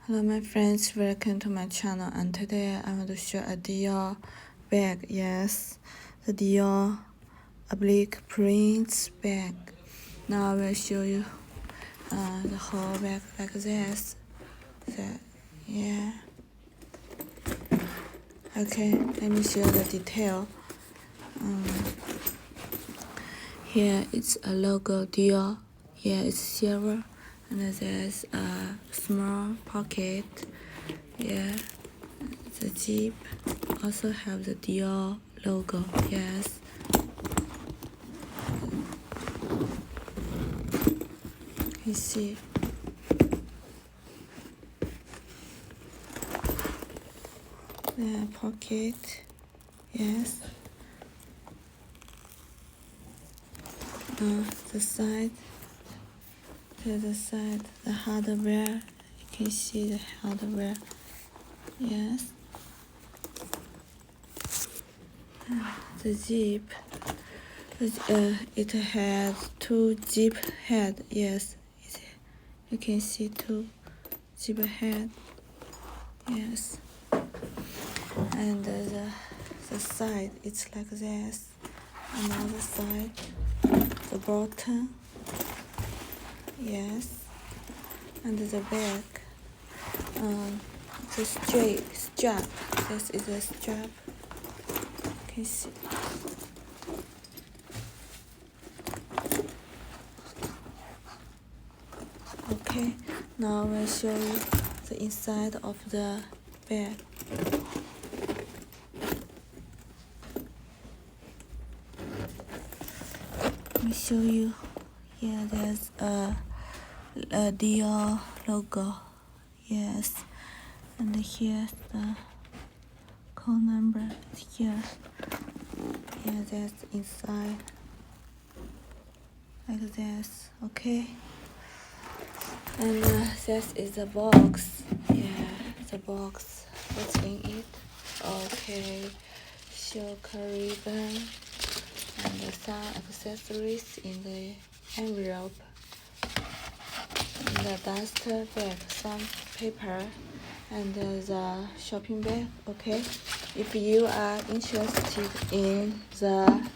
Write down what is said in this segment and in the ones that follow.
Hello my friends, welcome to my channel, and today I want to show a Dior bag. Yes, the Dior Oblique prints bag. Now I will show you the whole bag like this. So, yeah. Okay, let me show the detail. Here it's a logo Dior. Yeah, it's silver, and there's a small pocket. Yeah, the zip also have the Dior logo. Yes. You see. The pocket. Yes. The side. To the side, the hardware. You can see the hardware. Yes. The zip. It has two zip head. Yes. You can see two zip head. Yes. And the side, it's like this. Another side, the bottom. Yes. And the back, the strap. This is a strap. You can see. Okay, now I will show you the inside of the bag. Let me show you. Yeah, there's a Dior logo. Yes, and here's the code number. It's here. Yeah, that's inside. Like this. Okay. And this is the box. Yeah, the box. What's in it? Okay. Silk ribbon and some accessories in the envelope. The duster bag, some paper, and the shopping bag. Okay. If you are interested in the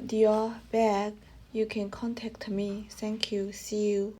Dior bag, you can contact me. Thank you. See you.